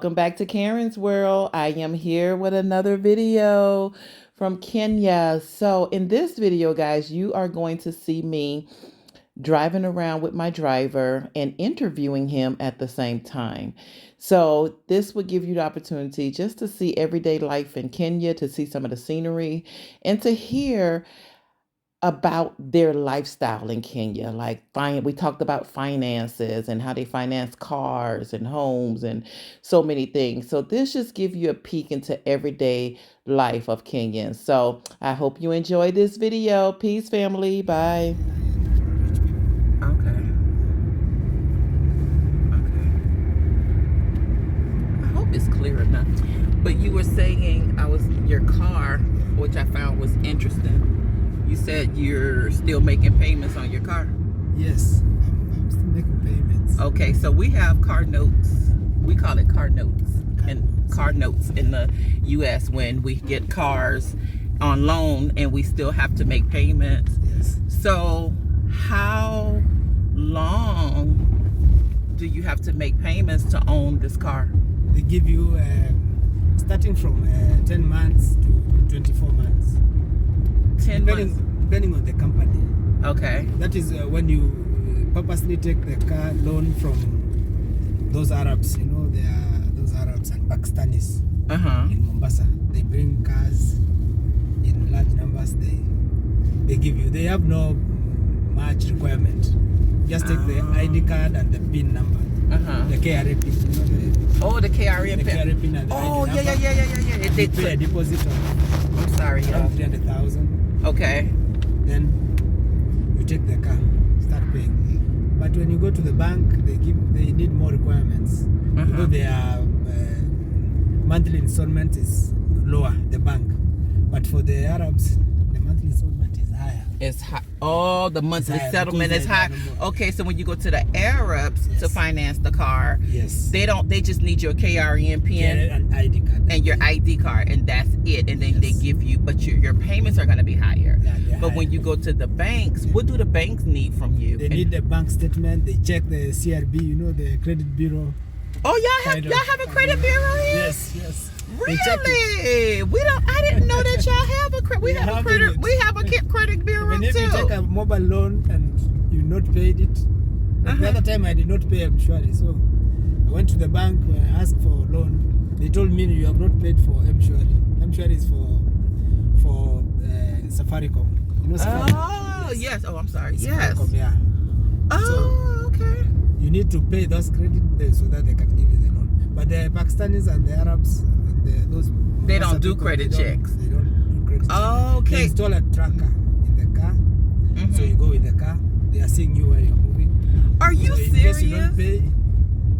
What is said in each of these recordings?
Welcome back to Karen's World. I am here with another video from Kenya. So in this video, guys, you are going to see me driving around with my driver and interviewing him at the same time. So this would give you the opportunity just to see everyday life in Kenya, to see some of the scenery, and to hear about their lifestyle in Kenya. We talked about finances and how they finance cars and homes and so many things. So this just gives you a peek into everyday life of Kenyans. So I hope you enjoy this video. Peace, family. Bye. Okay. I hope it's clear enough. But you were saying your car, which I found was interesting. You said you're still making payments on your car? Yes, I'm still making payments. Okay, so we have car notes. We call it car notes. Car notes in the U.S. when we get cars on loan and we still have to make payments. Yes. So how long do you have to make payments to own this car? They give you starting from 10 months to 24 months. 10 months? Depending on the company. Okay. That is when you purposely take the car loan from those Arabs. You know, they are those Arabs and Pakistanis in Mombasa. They bring cars in large numbers. They give you. They have no much requirement. Just take the ID card and the PIN number. The KRA PIN. You know, the KRA PIN. The KRA PIN and the ID number. Yeah. They pay a deposit of I'm sorry, y'all. 300,000. Okay. Then you take the car, start paying. But when you go to the bank, they need more requirements. Because their monthly installment is lower, the bank. But for the Arabs, the monthly installment is higher. It's high. Oh, the monthly settlement is high. Okay, so when you go to the Arabs to finance the car, they just need your KRN PIN and ID card. And your ID card, and that's it. And then they give you, but your payments are going to be higher. But when you go to the banks, what do the banks need from you? They need the bank statement. They check the CRB, you know, the credit bureau. Oh, y'all have a credit bureau here? Yes. Really? I didn't know that y'all have a credit. We have a credit bureau too. If too. you take a mobile loan and you not paid it, the other time I did not pay M-Shwari, so I went to the bank where I asked for a loan. They told me you have not paid for M-Shwari. M-Shwari is for Safaricom. You know Safaricom? Oh yes. Oh, I'm sorry. Safaricom, yes. Yeah. Oh, okay. You need to pay those credit there so that they can give you the loan. But the Pakistanis and the Arabs, they don't do credit checks. They don't do credit checks. Okay. They install a tracker in the car. So you go with the car. They are seeing you where you're moving. Are you so in serious? case you don't pay,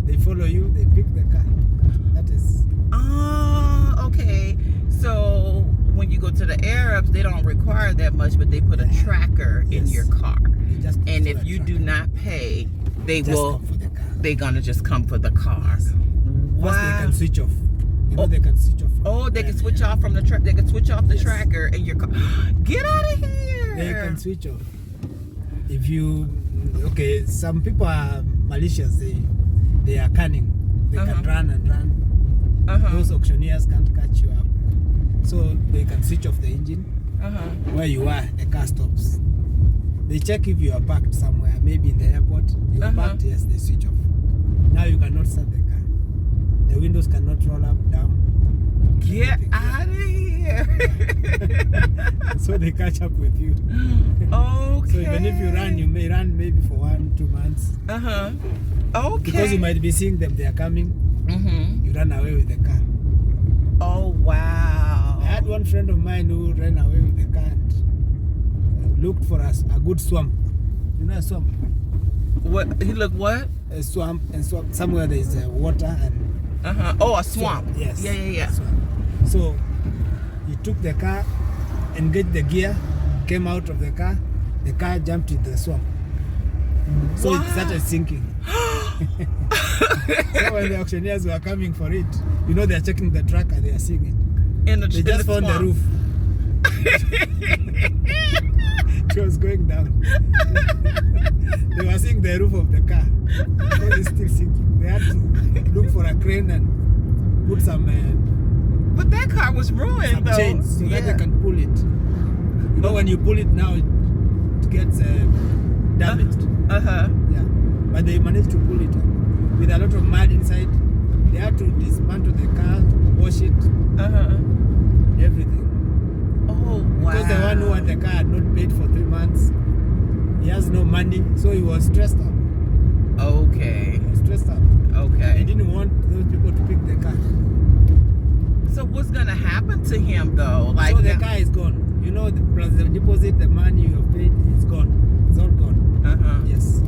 they follow you. They pick the car. That is. Oh, okay. So when you go to the Arabs, they don't require that much, but they put a tracker in your car. And if you do not pay, they're gonna just come for the car. Wow. Plus they can switch off. You know, they can switch off. They can switch off from the track. They can switch off the tracker in your car. Get out of here! They can switch off. If you some people are malicious. They are cunning. They can run and run. Those auctioneers can't catch you up. So they can switch off the engine. Where you are, the car stops. They check if you are parked somewhere, maybe in the airport. You are parked, yes, they switch off. Now you cannot start the car. The windows cannot roll up, down. Get out of here! So they catch up with you. Okay. So even if you run, you may run maybe for 1-2 months. Okay. Because you might be seeing them, they are coming. You run away with the car. Oh, wow. I had one friend of mine who ran away with the car and looked for us a good swamp. You know a swamp? What? He looked what? A swamp, and somewhere there is water and. Oh, a swamp. Yes. Yeah. So he took the car, engaged the gear, came out of the car jumped in the swamp. So it started sinking. So when the auctioneers were coming for it, you know, they're checking the tracker, they are seeing it. They just found the roof. It was going down. They were seeing the roof of the car. So it's still sinking. They had to look for a crane and put some But that car was ruined though. chains so that they can pull it. You know, when you pull it now, it gets damaged. Uh-huh. Yeah, but they managed to pull it up with a lot of mud inside. They had to dismantle the car, wash it, Uh-huh. everything. Oh, wow. Because the one who had the car had not paid for 3 months. He has no money, so he was stressed out. Okay. He was stressed out. He Okay. didn't want those people to pick the car. So what's gonna happen to him though? Like So the car is gone. You know, plus the deposit, the money you have paid, it's gone. It's all gone. Uh-huh. Yes.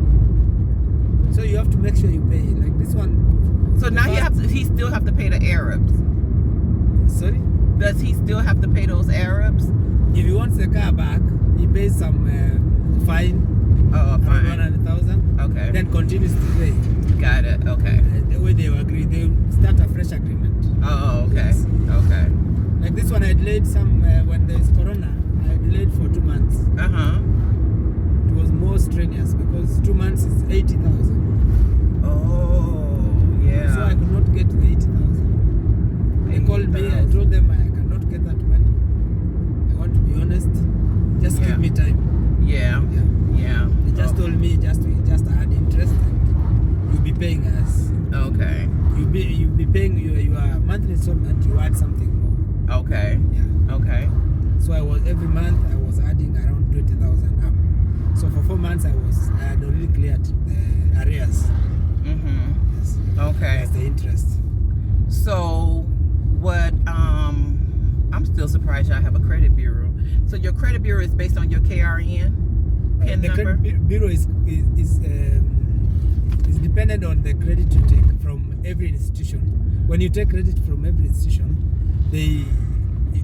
So you have to make sure you pay. Like this one. So now he still have to pay the Arabs. Sorry? Does he still have to pay those Arabs? If he wants the car back, he pays some fine, Oh, around fine. 100,000. Okay. Then continues to pay. Got it. Okay. The way they agree, they start a fresh agreement. Oh, okay. Yes. Okay. Like this one, I delayed some when there's Corona. I delayed for 2 months. Uh-huh. It was more strenuous because 2 months is 80,000. Oh, So I yeah. could not get the 80,000. They called me. I told them I cannot get that money. I want to be honest. Just Yeah. give me time. Yeah. Yeah. Yeah. They just told me just add interest and you'll be paying us. Okay. You'll be paying your monthly installment. You add something more. Okay. Yeah. Okay. So every month I was adding around 20,000 up. So for 4 months I had already cleared the arrears. Mm-hmm. Yes. Okay. That's the interest. So what I'm still surprised y'all have a credit bureau. So your credit bureau is based on your KRN PIN The number? credit bureau is dependent on the credit you take from every institution. When you take credit from every institution,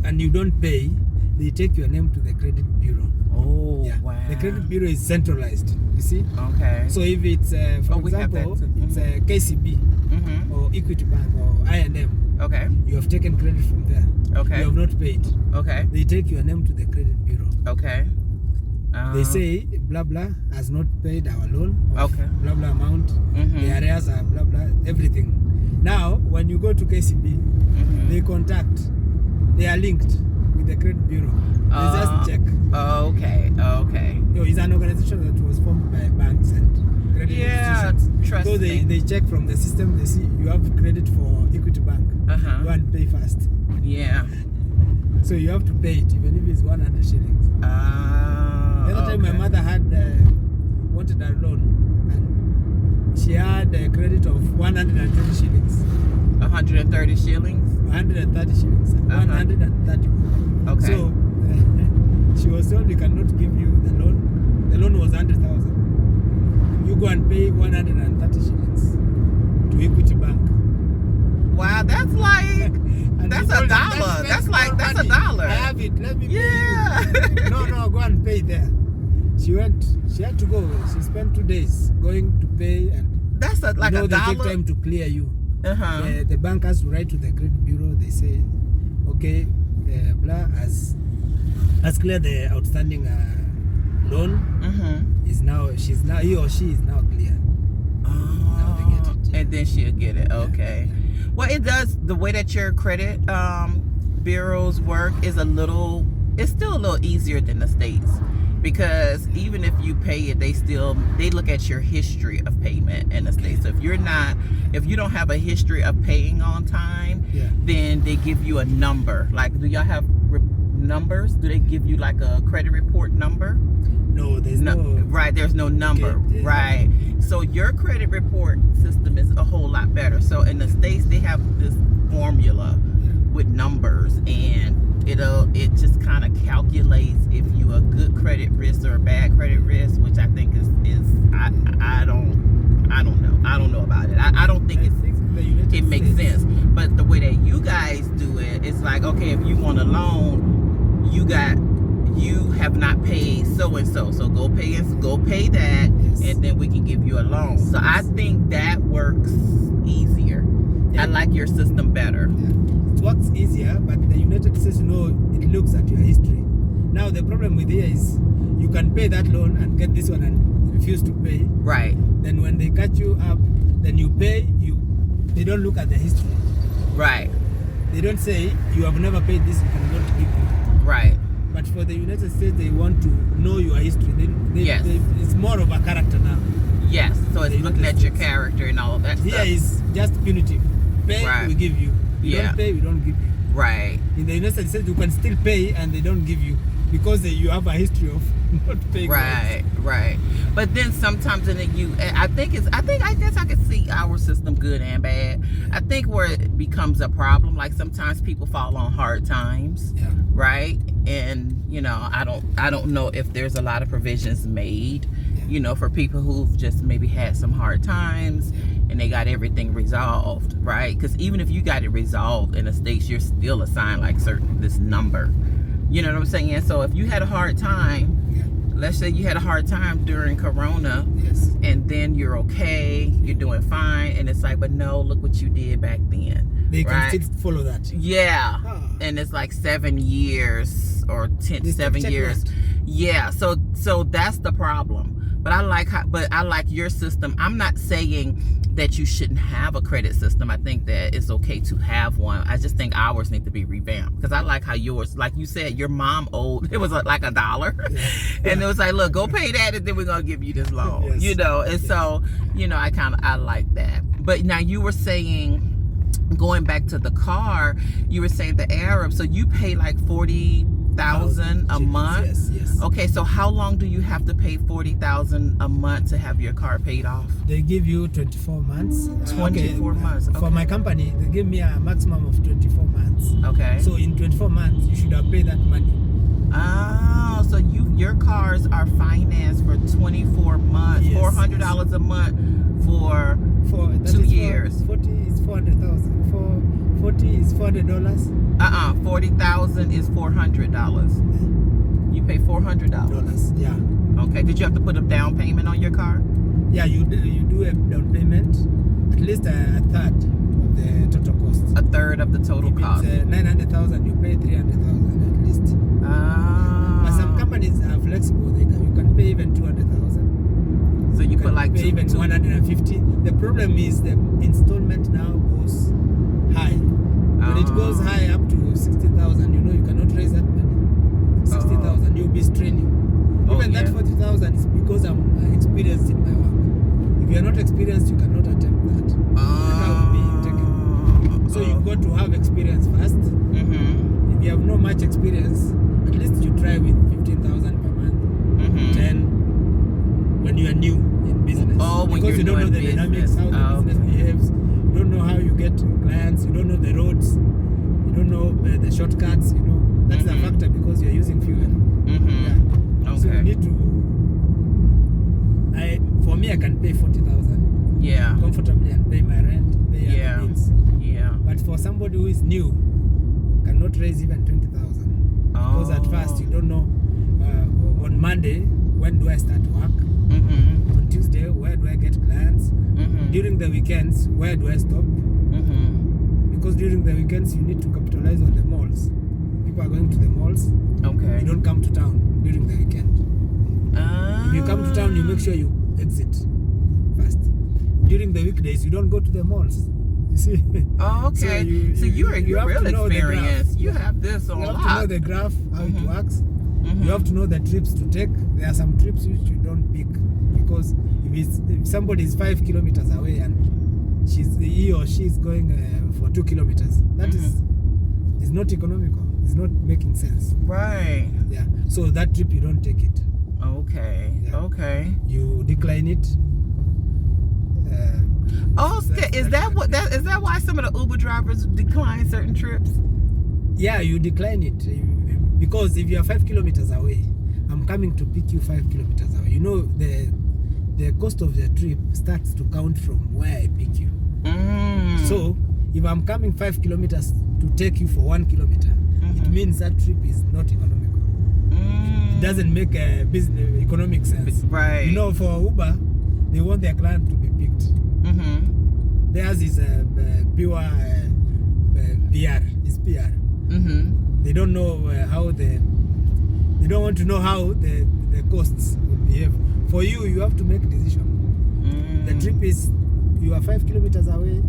and you don't pay, they take your name to the credit bureau. Oh, Yeah. wow. The credit bureau is centralized. You see. Okay. So if it's for we have that example, too. it's KCB Mm-hmm. or Equity Bank or I&M, Okay. you have taken credit from there. Okay. You have not paid. Okay. They take your name to the credit bureau. Okay. They say blah blah has not paid our loan. Of Okay. Blah blah amount. Mhm. The arrears are blah blah everything. Now when you go to KCB, Mhm. they are linked with the credit bureau. They just check. Okay. Okay. It's an organization that was formed by banks and credit Yeah. institutions. Trust So me. they check from the system. They see you have credit for Equity Bank. Uh-huh. Go and pay fast. Yeah. So you have to pay it even if it's 100 shillings. The other time my Okay. mother had wanted a loan and she had a credit of 120 shillings, 130 shillings. 130 shillings, 130. Okay. So she was told we cannot give you the loan. The loan was 100,000. You go and pay 130 shillings to Equity Bank. Wow, that's like And that's she a told them, dollar. That's more like that's a money. dollar. I have it. Let me pay Yeah. you. No, go and pay there. She had to go. She spent 2 days going to pay, and That's like a they take dollar. time to clear you. Uh-huh. The bank has to write to the credit bureau. They say, okay, blah has cleared the outstanding loan. Mm-hmm. He or she is now clear. Now they get it. And then she'll get it. Okay. Yeah. Well, it does. The way that your credit bureaus work is it's still a little easier than the States, because even if you pay it, they look at your history of payment in the States. So if you don't have a history of paying on time, Yeah. then they give you a number. Like, do y'all have numbers? Do they give you like a credit report number? No, there's no. Right, there's no number. Okay, yeah. Right. So your credit report system is a whole lot better. So in the States, they have this formula with numbers, and it just kind of calculates if you a good credit risk or a bad credit risk, which I think is I don't know about it. I don't think it makes sense. But the way that you guys do it, it's like, okay, if you want a loan, you have not paid so and so, so go pay that, Yes. and then we can give you a loan. So I think that works easier. Yeah. I like your system better. It works easier, but the United States, it looks at your history. Now the problem with here is you can pay that loan and get this one and refuse to pay. Right. Then when they catch you up, then you pay. They don't look at the history. Right. they don't say you have never paid this, we cannot give you. Right. But for the United States, they want to know your history. Yes. It's more of a character now. Yes. So it's looking at your character and all of that Here stuff. is just punitive. Pay, Right. we give you. You Yeah. don't pay, we don't give you. Right. In the United States, you can still pay and they don't give you because you have a history of not paying. Right, right. But then sometimes in the I guess I could see our system good and bad. I think where it becomes a problem, like sometimes people fall on hard times, Yeah. right? And you know, I don't know if there's a lot of provisions made, you know, for people who've just maybe had some hard times and they got everything resolved, right? Because even if you got it resolved in the States, you're still assigned like this number. You know what I'm saying? So if you had a hard time, let's say you had a hard time during Corona, Yes. and then you're okay, you're doing fine, and it's like, but no, look what you did back then. They right? can still follow that. Yeah. Ah. And it's like 7 years or 7 years. Checkmate. Yeah. So that's the problem. But I like your system. I'm not saying that you shouldn't have a credit system. I think that it's okay to have one. I just think ours need to be revamped because I like how yours, like you said, your mom owed, it was like $1 and it was like, look, go pay that and then we're going to give you this loan, Yes. you know? And so, you know, I like that. But now you were saying, going back to the car, you were saying the Arab, so you pay like $40,000 a month. Yes. Okay, so how long do you have to pay $40,000 a month to have your car paid off? They give you 24 months. 24 months. Okay. For my company, they give me a maximum of 24 months. Okay. So in 24 months, you should have paid that money. Oh, so your cars are financed for 24 months, Yes, $400 a month for that 2 is years. 40 is 400,000. 40 is $400. 40,000 is $400. You pay $400. Yeah. Okay. Did you have to put a down payment on your car? Yeah, you do a down payment, at least a third of the total cost. A third of the total If cost. it's 900,000, you pay 300,000 at least. But some companies are flexible. You can pay even 200,000. So you put like pay even 150. The problem is the installment now goes high. When it goes high up to 60,000, you know you cannot raise that money. 60,000, you'll be straining. Even that 40,000 is because I'm experienced in my work. If you are not experienced, you cannot attempt that. That will be taken. So you've got to have experience first. If you have not much experience, at least you try with 15,000 per month. 10 when you are new in business. Because you don't know the dynamics, how the business behaves. You don't know how you get clients. You don't know the roads. You don't know the shortcuts. You know that's a factor because you're using fuel. Yeah. Okay. So you need to. For me, I can pay 40,000. Yeah. Comfortably and pay my rent, pay other bills. Yeah. But for somebody who is new, cannot raise even 20,000 because at first you don't know. On Monday, when do I start work? On Tuesday, where do I get clients? During the weekends, where do I stop? Because during the weekends, you need to capitalize on the malls. People are going to the malls. Okay. You don't come to town during the weekend. If you come to town, you make sure you exit first. During the weekdays, you don't go to the malls. You see? Oh, okay. So you're real experienced. You have this on You a have to know lot. the graph, how it works. You have to know the trips to take. There are some trips which you don't pick because if somebody is 5 kilometers away and he or she is going for 2 kilometers, that is not economical. It's not making sense. Right. Yeah. So that trip you don't take it. Okay. Yeah. Okay. You decline it. Is that why some of the Uber drivers decline certain trips? Yeah, you decline it because if you are 5 kilometers away, I'm coming to pick you 5 kilometers away. You know the cost of the trip starts to count from where I pick you. So if I'm coming 5 kilometers to take you for 1 kilometer, it means that trip is not economical. It doesn't make a business economic sense. Right. You know, for Uber, they want their client to be picked. Theirs is pure PR. It's PR. They don't know how they don't want to know how the costs will behave. For you, you have to make a decision. The trip is, you are 5 kilometers away.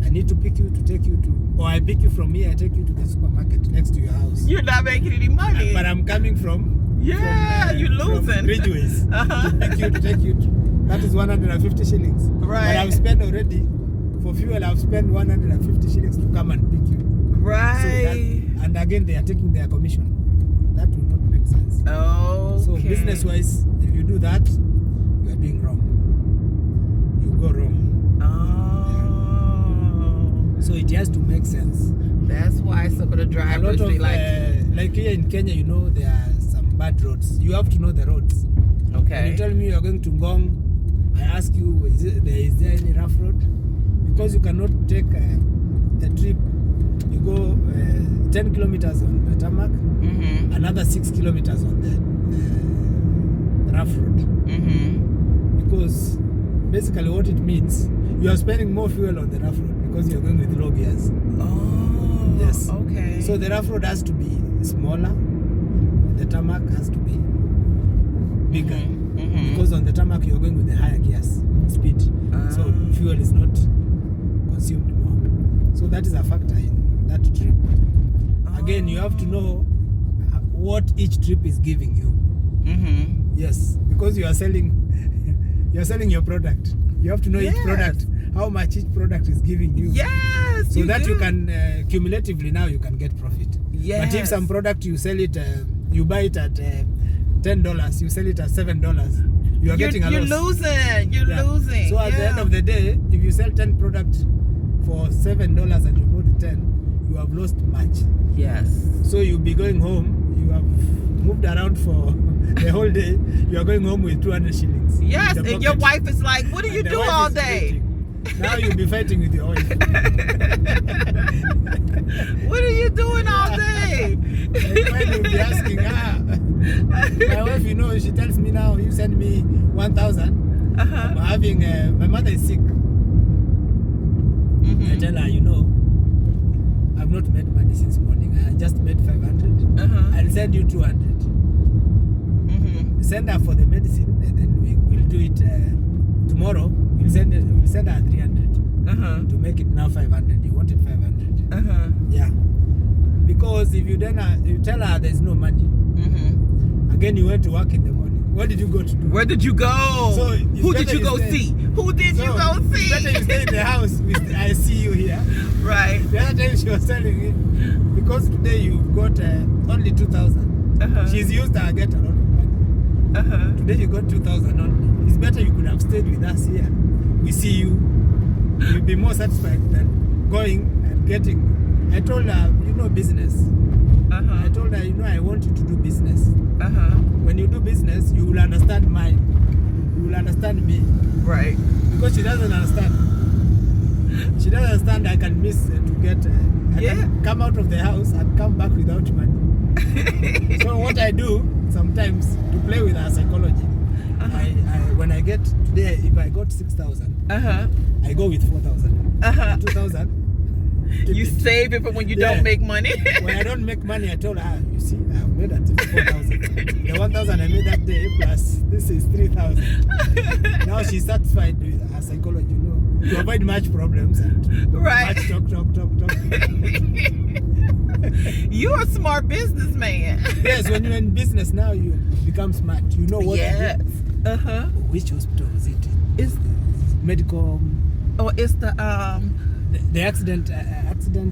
I need to pick you to take you to, or I pick you from here, I take you to the supermarket next to your house. You're not making any money. But I'm coming from, you're losing. from Ridgeways to pick you to take you to, that is 150 shillings. Right. But I've spent already, for fuel, I've spent 150 shillings to come and pick you. Right. So that, and again, they are taking their commission. That will not make sense. Okay. So business-wise, if you do that, you are doing wrong. You go wrong. Oh. So it has to make sense. That's why some of the A drivers lot of, they like here in Kenya, you know, there are some bad roads. You have to know the roads. When okay. you tell me you are going to Ngong, I ask you, is there any rough road? Because you cannot take a trip. You go 10 kilometers on the tarmac, another 6 kilometers on the rough road. Because basically what it means, you are spending more fuel on the rough road because you are going with low gears. Oh. Yes. Okay. So the rough road has to be smaller. The tarmac has to be bigger. Because on the tarmac you are going with the higher gears speed. So fuel is not consumed more. So that is a factor in that trip. Again, you have to know what each trip is giving you. Yes, because you are selling your product. You have to know each product, how much each product is giving you. Yes. So that you can cumulatively now you can get profit. Yes. But if some product you sell it, you buy it at $10, you sell it at $7, you are getting a loss. You're losing. You're losing. So at the end of the day, if you sell 10 products for $7 and you bought 10, you have lost much. Yes. So you'll be going home, you have moved around for the whole day, you are going home with 200 shillings. Yes, in the and your pocket. wife is like, what do you And the do wife all is day? waiting. Now you'll be fighting with your wife. What are you doing all day? My wife will be asking, my wife, you know, she tells me now, you send me 1,000. I'm having, my mother is sick. I tell her, you know, I've not made money since morning. I just made 500. I'll send you 200. Send her for the medicine, and then we'll do it tomorrow. We'll send her 300 to make it now 500. You wanted 500. Yeah. Because if you tell her there's no money, again you went to work in the morning. What did you go to do? Where did you go? So who did you go see? Who did you go see? Better you stay in the house. I see you here. Right. The other time she was telling me, because today you've got only 2,000. She's used to get a lot of money. Today you got 2,000 only. It's better you could have stayed with us here. We see you. You'll be more satisfied than going and getting. I told her, you know, business. I told her, you know, I want you to do business. When you do business, you will understand mine. You will understand me. Right. Because she doesn't understand. She doesn't understand I can miss to get. I can come out of the house and come back without money. So what I do sometimes to play with her psychology, when I get today, if I got 6,000, I go with 4,000, 2,000. You save it for when you don't make money. When I don't make money, I told her, you see, I've made at 4,000. The 1,000 I made that day plus this is 3,000. Now she's satisfied with her psychology, you know, to avoid much problems and much talk. You're a smart businessman. Yes, when you're in business now, you become smart. You know what to do. Which hospital is it? It's medical. Oh, it's the accident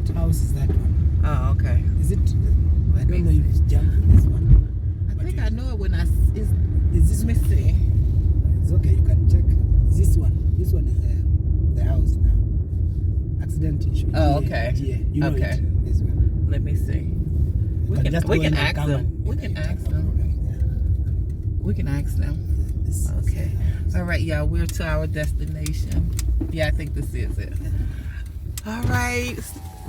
house is that one. Oh, okay. Is it? I don't know if it's jumped this one. I think I know it when is this? Let me see. It's okay. You can check. Is this one? This one is the house now. Accident insurance. Oh, okay. Yeah, you know okay. it. This one. Let me see. We can ask them. We can ask them. We can ask them. Okay. All right, y'all. We're to our destination. Yeah, I think this is it. All right.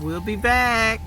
We'll be back.